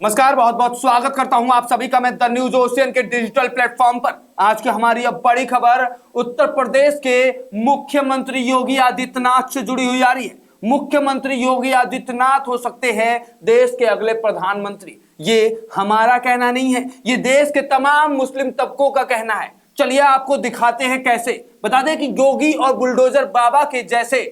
नमस्कार, बहुत बहुत स्वागत करता हूं आप सभी का मैं द न्यूज ओशियन के डिजिटल प्लेटफॉर्म पर। आज की हमारी अब बड़ी खबर उत्तर प्रदेश के मुख्यमंत्री योगी आदित्यनाथ से जुड़ी हुई आ रही है। मुख्यमंत्री योगी आदित्यनाथ हो सकते हैं देश के अगले प्रधानमंत्री। ये हमारा कहना नहीं है, ये देश के तमाम मुस्लिम तबकों का कहना है। चलिए आपको दिखाते हैं कैसे। बता दें कि योगी और बुलडोजर बाबा के जैसे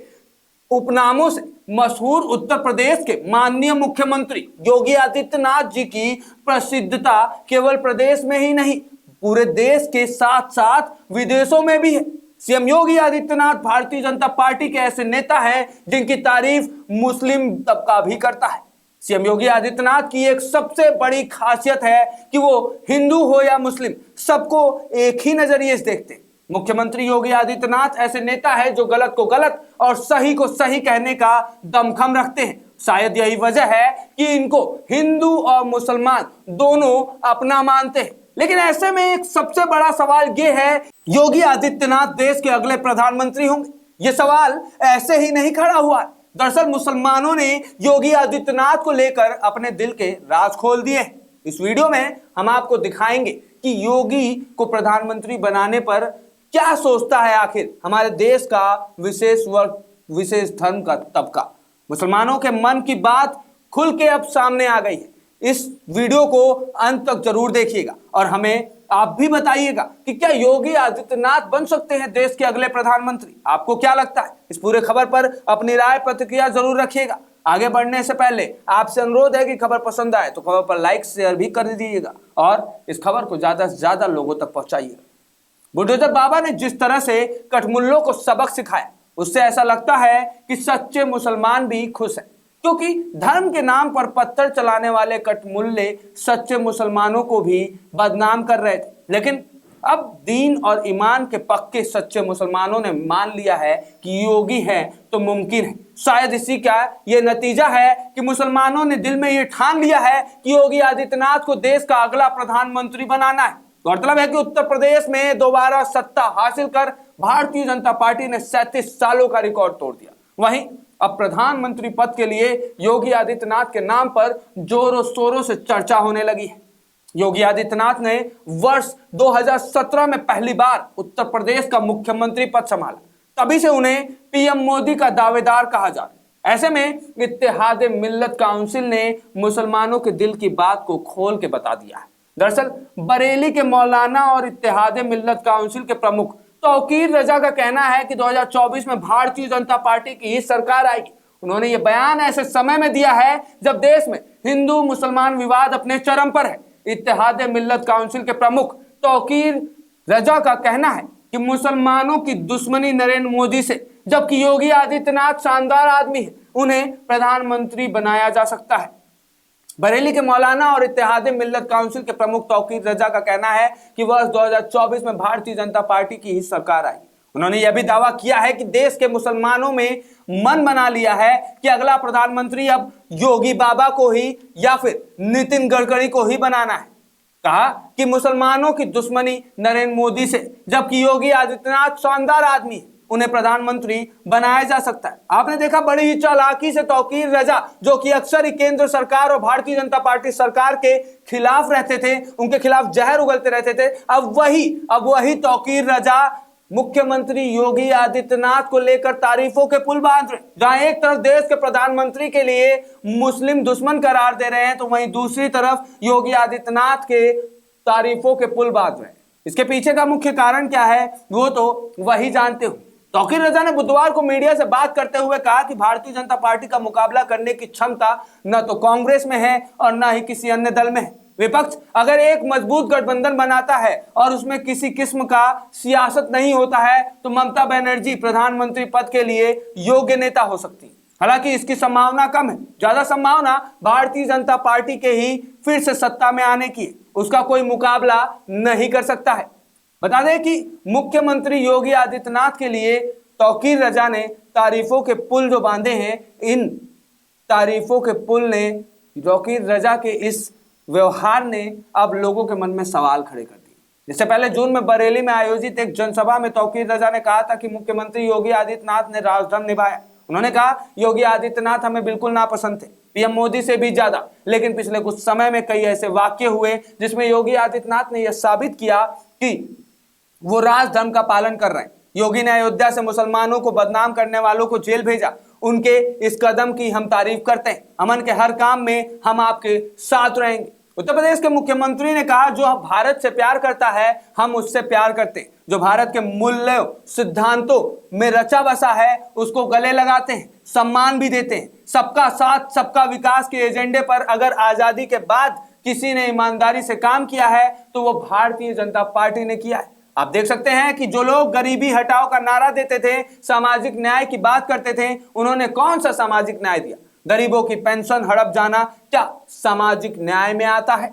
उपनामों से मशहूर उत्तर प्रदेश के माननीय मुख्यमंत्री योगी आदित्यनाथ जी की प्रसिद्धता केवल प्रदेश में ही नहीं, पूरे देश के साथ साथ विदेशों में भी है। सीएम योगी आदित्यनाथ भारतीय जनता पार्टी के ऐसे नेता हैं जिनकी तारीफ मुस्लिम तबका भी करता है। सीएम योगी आदित्यनाथ की एक सबसे बड़ी खासियत है कि वो हिंदू हो या मुस्लिम, सबको एक ही नजरिए से देखते हैं। मुख्यमंत्री योगी आदित्यनाथ ऐसे नेता है जो गलत को गलत और सही को सही कहने का दमखम रखते हैं। शायद यही वजह है कि इनको हिंदू और मुसलमान दोनों अपना मानते हैं। लेकिन ऐसे में एक सबसे बड़ा सवाल यह है, योगी आदित्यनाथ देश के अगले प्रधानमंत्री होंगे? यह सवाल ऐसे ही नहीं खड़ा हुआ है। दरअसल मुसलमानों ने योगी आदित्यनाथ को लेकर अपने दिल के राज खोल दिए हैं। इस वीडियो में हम आपको दिखाएंगे कि योगी को प्रधानमंत्री बनाने पर क्या सोचता है आखिर हमारे देश का विशेष वर्ग, विशेष धर्म का तबका। मुसलमानों के मन की बात खुल के अब सामने आ गई है। इस वीडियो को अंत तक जरूर देखिएगा और हमें आप भी बताइएगा कि क्या योगी आदित्यनाथ बन सकते हैं देश के अगले प्रधानमंत्री। आपको क्या लगता है? इस पूरे खबर पर अपनी राय प्रतिक्रिया जरूर रखिएगा। आगे बढ़ने से पहले आपसे अनुरोध है कि खबर पसंद आए तो खबर पर लाइक शेयर भी कर दीजिएगा और इस खबर को ज्यादा से ज्यादा लोगों तक पहुंचाइएगा। बुलडोजर बाबा ने जिस तरह से कठमुल्लों को सबक सिखाया, उससे ऐसा लगता है कि सच्चे मुसलमान भी खुश हैं, क्योंकि धर्म के नाम पर पत्थर चलाने वाले कठमुल्ले सच्चे मुसलमानों को भी बदनाम कर रहे थे। लेकिन अब दीन और ईमान के पक्के सच्चे मुसलमानों ने मान लिया है कि योगी है तो मुमकिन है। शायद इसी का यह नतीजा है कि मुसलमानों ने दिल में यह ठान लिया है कि योगी आदित्यनाथ को देश का अगला प्रधानमंत्री बनाना है। गौरतलब है कि उत्तर प्रदेश में दोबारा सत्ता हासिल कर भारतीय जनता पार्टी ने 37 सालों का रिकॉर्ड तोड़ दिया। वहीं अब प्रधानमंत्री पद के लिए योगी आदित्यनाथ के नाम पर जोरों शोरों से चर्चा होने लगी है। योगी आदित्यनाथ ने वर्ष 2017 में पहली बार उत्तर प्रदेश का मुख्यमंत्री पद संभाला। तभी से उन्हें पीएम मोदी का दावेदार कहा जा रहा है। ऐसे में इत्तेहाद मिल्लत काउंसिल ने मुसलमानों के दिल की बात को खोल के बता दिया है। दरअसल बरेली के मौलाना और इत्तेहाद मिल्लत काउंसिल के प्रमुख तौकीर रजा का कहना है कि 2024 में भारतीय जनता पार्टी की ही सरकार आएगी। उन्होंने ये बयान ऐसे समय में दिया है जब देश में हिंदू मुसलमान विवाद अपने चरम पर है। इत्तेहाद मिल्लत काउंसिल के प्रमुख तौकीर रजा का कहना है कि मुसलमानों की दुश्मनी नरेंद्र मोदी से, जबकि योगी आदित्यनाथ शानदार आदमी है, उन्हें प्रधानमंत्री बनाया जा सकता है। बरेली के मौलाना और इत्तेहाद मिल्लत काउंसिल के प्रमुख तौकीर रजा का कहना है कि वर्ष 2024 में भारतीय जनता पार्टी की ही सरकार आएगी। उन्होंने यह भी दावा किया है कि देश के मुसलमानों में मन बना लिया है कि अगला प्रधानमंत्री अब योगी बाबा को ही या फिर नितिन गडकरी को ही बनाना है। कहा कि मुसलमानों की दुश्मनी नरेंद्र मोदी से, जबकि योगी आदित्यनाथ शानदार आदमी है, उन्हें प्रधानमंत्री बनाया जा सकता है। आपने देखा बड़ी ही चालाकी से तौकीर रजा, जो कि अक्सर ही केंद्र सरकार और भारतीय जनता पार्टी सरकार के खिलाफ रहते थे, उनके खिलाफ जहर उगलते रहते थे, अब वही तौकीर रजा मुख्यमंत्री योगी आदित्यनाथ को लेकर तारीफों के पुल बांध रहे। जहां एक तरफ देश के प्रधानमंत्री के लिए मुस्लिम दुश्मन करार दे रहे हैं, तो वहीं दूसरी तरफ योगी आदित्यनाथ के तारीफों के पुल बांध रहे हैं। इसके पीछे का मुख्य कारण क्या है वो तो वही जानते हो। तौकीर रजा ने बुधवार को मीडिया से बात करते हुए कहा कि भारतीय जनता पार्टी का मुकाबला करने की क्षमता न तो कांग्रेस में है और न ही किसी अन्य दल में है। विपक्ष अगर एक मजबूत गठबंधन बनाता है और उसमें किसी किस्म का सियासत नहीं होता है तो ममता बनर्जी प्रधानमंत्री पद के लिए योग्य नेता हो सकती है। हालांकि इसकी संभावना कम है। ज्यादा संभावना भारतीय जनता पार्टी के ही फिर से सत्ता में आने की है। उसका कोई मुकाबला नहीं कर सकता है। बता दें कि मुख्यमंत्री योगी आदित्यनाथ के लिए तौकीर रजा ने तारीफों के पुल जो बांधे हैं, इन तारीफों के पुल ने, तौकीर रजा के इस व्यवहार ने अब लोगों के मन में सवाल खड़े कर दिए। इससे पहले जून में बरेली में आयोजित एक जनसभा में तौकीर रजा ने कहा था कि मुख्यमंत्री योगी आदित्यनाथ ने राजधर्म निभाया। उन्होंने कहा योगी आदित्यनाथ हमें बिल्कुल नापसंद थे, पीएम मोदी से भी ज्यादा। लेकिन पिछले कुछ समय में कई ऐसे वाक्य हुए जिसमें योगी आदित्यनाथ ने यह साबित किया कि वो राजधर्म का पालन कर रहे हैं। योगी ने अयोध्या से मुसलमानों को बदनाम करने वालों को जेल भेजा। उनके इस कदम की हम तारीफ करते हैं। अमन के हर काम में हम आपके साथ रहेंगे। उत्तर प्रदेश के मुख्यमंत्री ने कहा, जो भारत से प्यार करता है हम उससे प्यार करते हैं। जो भारत के मूल्यों सिद्धांतों में रचा बसा है उसको गले लगाते हैं, सम्मान भी देते हैं। सबका साथ सबका विकास के एजेंडे पर अगर आजादी के बाद किसी ने ईमानदारी से काम किया है तो वो भारतीय जनता पार्टी ने किया है। आप देख सकते हैं कि जो लोग गरीबी हटाओ का नारा देते थे, सामाजिक न्याय की बात करते थे, उन्होंने कौन सा सामाजिक न्याय दिया? गरीबों की पेंशन हड़प जाना क्या सामाजिक न्याय में आता है?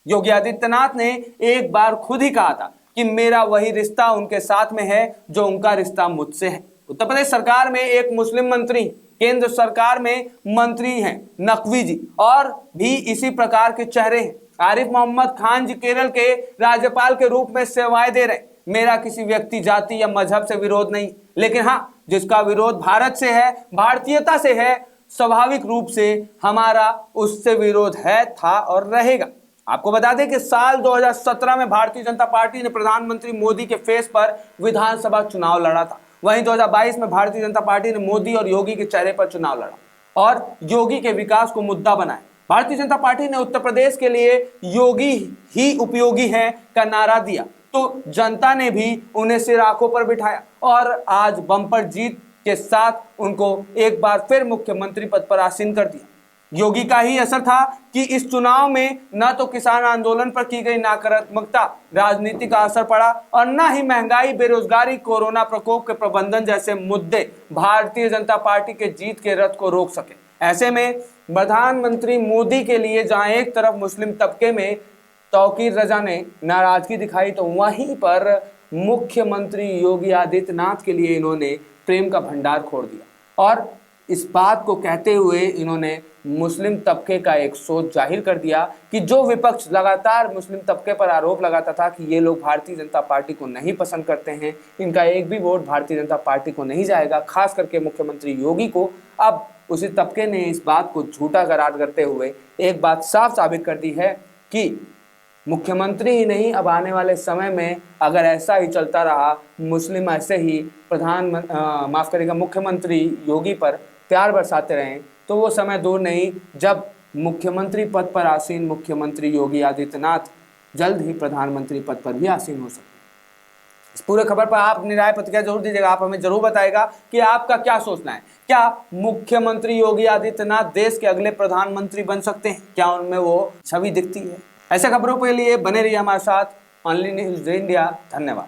योगी आदित्यनाथ ने एक बार खुद ही कहा था कि मेरा वही रिश्ता उनके साथ में है जो उनका रिश्ता मुझसे है। उत्तर प्रदेश सरकार में एक मुस्लिम मंत्री, केंद्र सरकार में मंत्री हैं नकवी जी, और भी इसी प्रकार के चेहरे हैं। आरिफ मोहम्मद खान जी केरल के राज्यपाल के रूप में सेवाएं दे रहे हैं। मेरा किसी व्यक्ति, जाति या मजहब से विरोध नहीं, लेकिन हाँ, जिसका विरोध भारत से है, भारतीयता से है, स्वाभाविक रूप से हमारा उससे विरोध है, था और रहेगा। आपको बता दें कि साल 2017 में भारतीय जनता पार्टी ने प्रधानमंत्री मोदी के फेस पर विधानसभा चुनाव लड़ा था। वहीं 2022 में भारतीय जनता पार्टी ने मोदी और योगी के चेहरे पर चुनाव लड़ा और योगी के विकास को मुद्दा बनाया। भारतीय जनता पार्टी ने उत्तर प्रदेश के लिए योगी ही उपयोगी है का नारा दिया तो जनता ने भी उन्हें सिर आंखों पर बिठाया और आज बम्पर जीत के साथ उनको एक बार फिर मुख्यमंत्री पद पर आसीन कर दिया। योगी का ही असर था कि इस चुनाव में न तो किसान आंदोलन पर की गई नकारात्मकता राजनीति का असर पड़ा और न ही महंगाई, बेरोजगारी, कोरोना प्रकोप के प्रबंधन जैसे मुद्दे भारतीय जनता पार्टी के जीत के रथ को रोक सके। ऐसे में प्रधानमंत्री मोदी के लिए जहां एक तरफ मुस्लिम तबके में तौकीर रजा ने नाराजगी दिखाई तो वहीं पर मुख्यमंत्री योगी आदित्यनाथ के लिए इन्होंने प्रेम का भंडार खोल दिया और इस बात को कहते हुए इन्होंने मुस्लिम तबके का एक सोच जाहिर कर दिया कि जो विपक्ष लगातार मुस्लिम तबके पर आरोप लगाता था कि ये लोग भारतीय जनता पार्टी को नहीं पसंद करते हैं, इनका एक भी वोट भारतीय जनता पार्टी को नहीं जाएगा, खास करके मुख्यमंत्री योगी को। अब उसी तबके ने इस बात को झूठा करार करते हुए एक बात साफ साबित कर दी है कि मुख्यमंत्री ही नहीं, अब आने वाले समय में अगर ऐसा ही चलता रहा, मुस्लिम ऐसे ही मुख्यमंत्री योगी पर प्यार बरसाते रहें तो वो समय दूर नहीं जब मुख्यमंत्री पद पर आसीन मुख्यमंत्री योगी आदित्यनाथ जल्द ही प्रधानमंत्री पद पर भी आसीन हो सकते हैं। इस पूरे खबर पर आप अपनी राय प्रतिक्रिया जरूर दीजिएगा। आप हमें जरूर बताएगा कि आपका क्या सोचना है। क्या मुख्यमंत्री योगी आदित्यनाथ देश के अगले प्रधानमंत्री बन सकते हैं? क्या उनमें वो छवि दिखती है? ऐसे खबरों के लिए बने रहिए हमारे साथ। Only news India. धन्यवाद।